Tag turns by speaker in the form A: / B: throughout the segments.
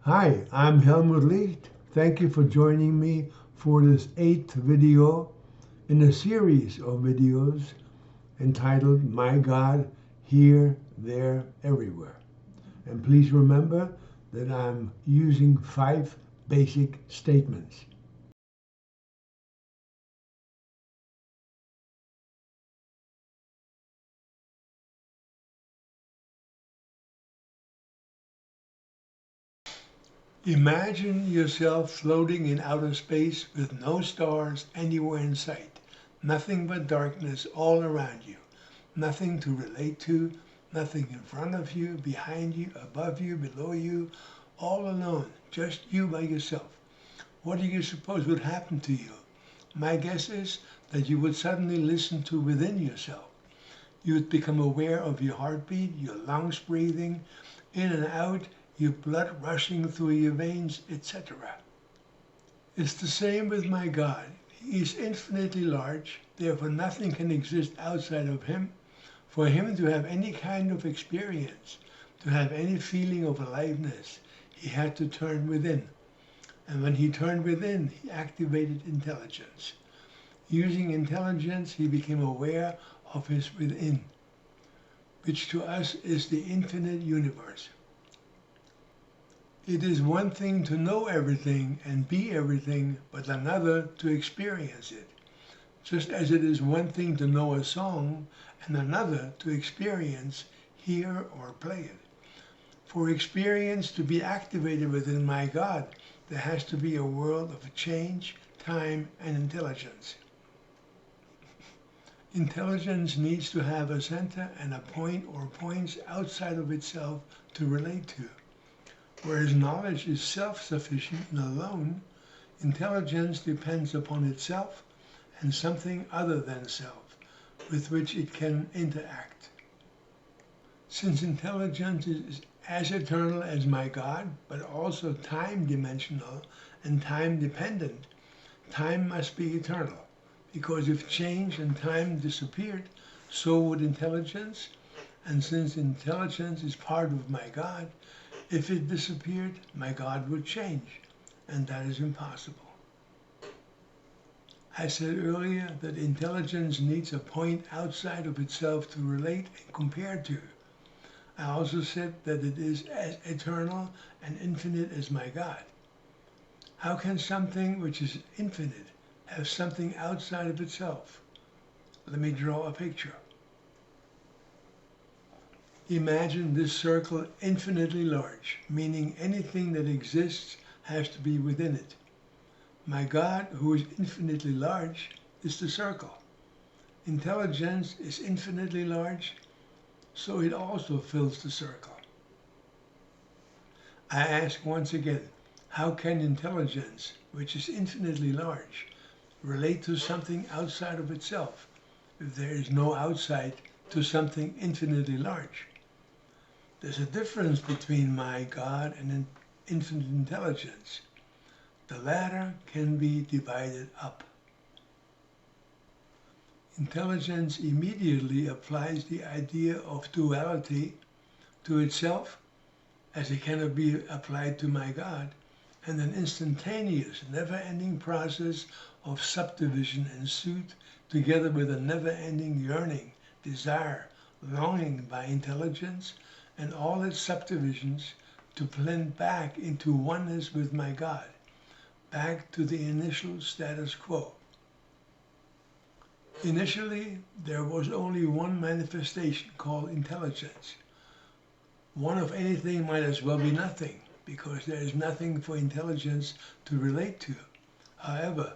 A: Hi, I'm Helmut Licht. Thank you for joining me for this 8th video in a series of videos entitled My God, Here, There, Everywhere. And please remember that I'm using 5 basic statements. Imagine yourself floating in outer space with no stars anywhere in sight, nothing but darkness all around you, nothing to relate to, nothing in front of you, behind you, above you, below you, all alone, just you by yourself. What do you suppose would happen to you? My guess is that you would suddenly listen to within yourself. You would become aware of your heartbeat, your lungs breathing in and out, your blood rushing through your veins, etc. It's the same with my God. He is infinitely large, therefore nothing can exist outside of Him. For Him to have any kind of experience, to have any feeling of aliveness, He had to turn within. And when He turned within, He activated intelligence. Using intelligence, He became aware of His within, which to us is the infinite universe. It is one thing to know everything and be everything, but another to experience it. Just as it is one thing to know a song and another to experience, hear, or play it. For experience to be activated within my God, there has to be a world of change, time, and intelligence. Intelligence needs to have a center and a point or points outside of itself to relate to. Whereas knowledge is self-sufficient and alone, intelligence depends upon itself and something other than self, with which it can interact. Since intelligence is as eternal as my God, but also time-dimensional and time-dependent, time must be eternal, because if change and time disappeared, so would intelligence, and since intelligence is part of my God, if it disappeared, my God would change, and that is impossible. I said earlier that intelligence needs a point outside of itself to relate and compare to. I also said that it is as eternal and infinite as my God. How can something which is infinite have something outside of itself? Let me draw a picture. Imagine this circle infinitely large, meaning anything that exists has to be within it. My God, who is infinitely large, is the circle. Intelligence is infinitely large, so it also fills the circle. I ask once again, how can intelligence, which is infinitely large, relate to something outside of itself if there is no outside to something infinitely large? There's a difference between my God and infinite intelligence. The latter can be divided up. Intelligence immediately applies the idea of duality to itself, as it cannot be applied to my God, and an instantaneous, never-ending process of subdivision ensued together with a never-ending yearning, desire, longing by intelligence and all its subdivisions to blend back into oneness with my God, back to the initial status quo. Initially, there was only one manifestation called intelligence. One of anything might as well be nothing, because there is nothing for intelligence to relate to. However,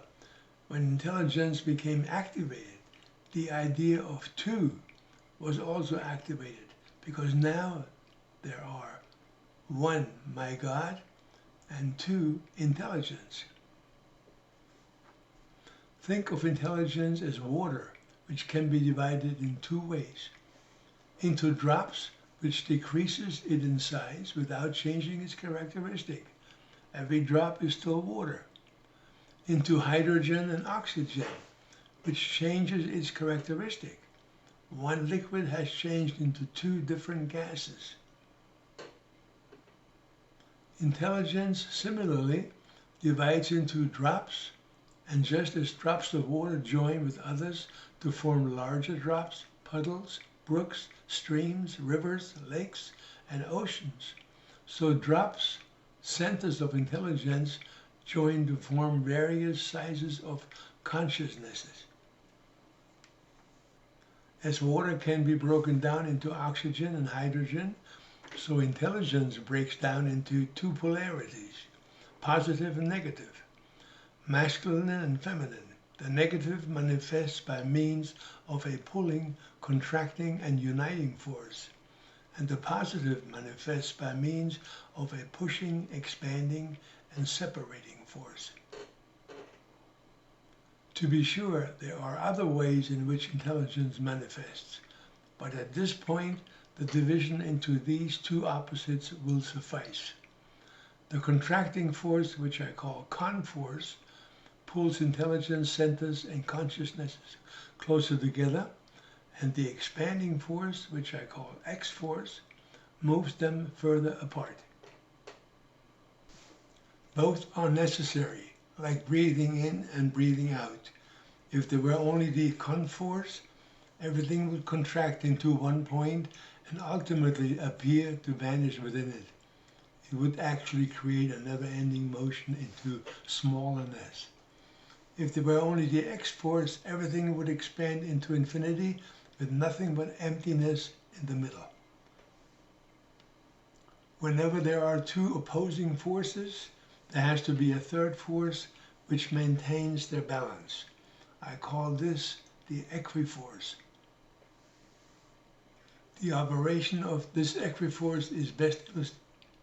A: when intelligence became activated, the idea of two was also activated, because now there are one, my God, and two, intelligence. Think of intelligence as water, which can be divided in two ways. Into drops, which decreases it in size without changing its characteristic. Every drop is still water. Into hydrogen and oxygen, which changes its characteristic. One liquid has changed into two different gases. Intelligence, similarly, divides into drops, and just as drops of water join with others to form larger drops, puddles, brooks, streams, rivers, lakes, and oceans, so drops, centers of intelligence, join to form various sizes of consciousnesses. As water can be broken down into oxygen and hydrogen, so intelligence breaks down into two polarities, positive and negative, masculine and feminine. The negative manifests by means of a pulling, contracting, and uniting force, and the positive manifests by means of a pushing, expanding, and separating force. To be sure, there are other ways in which intelligence manifests, but at this point, the division into these two opposites will suffice. The contracting force, which I call con-force, pulls intelligence centers and consciousnesses closer together, and the expanding force, which I call X-force, moves them further apart. Both are necessary, like breathing in and breathing out. If there were only the con-force, everything would contract into one point and ultimately appear to vanish within it. It would actually create a never-ending motion into smallness. If there were only the X-force, everything would expand into infinity with nothing but emptiness in the middle. Whenever there are two opposing forces, there has to be a third force which maintains their balance. I call this the equiforce. The operation of this equiforce is best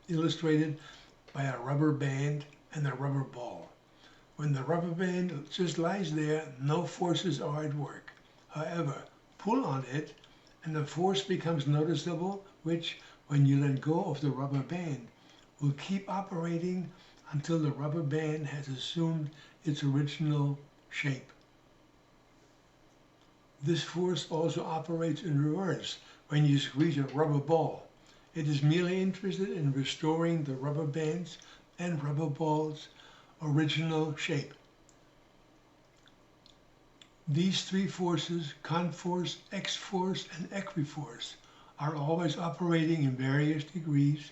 A: illustrated by a rubber band and a rubber ball. When the rubber band just lies there, no forces are at work. However, pull on it and the force becomes noticeable, which, when you let go of the rubber band, will keep operating until the rubber band has assumed its original shape. This force also operates in reverse when you squeeze a rubber ball. It is merely interested in restoring the rubber band's and rubber ball's original shape. These three forces, con-force, X-force, and equiforce, are always operating in various degrees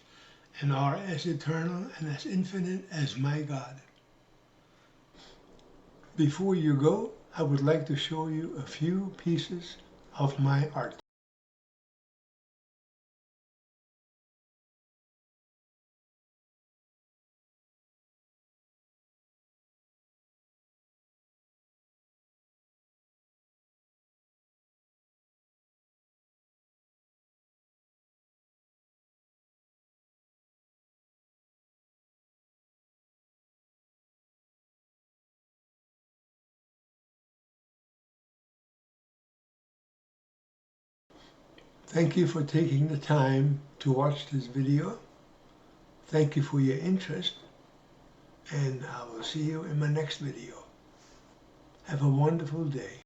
A: and are as eternal and as infinite as my God. Before you go, I would like to show you a few pieces of my art. Thank you for taking the time to watch this video. Thank you for your interest, and I will see you in my next video. Have a wonderful day.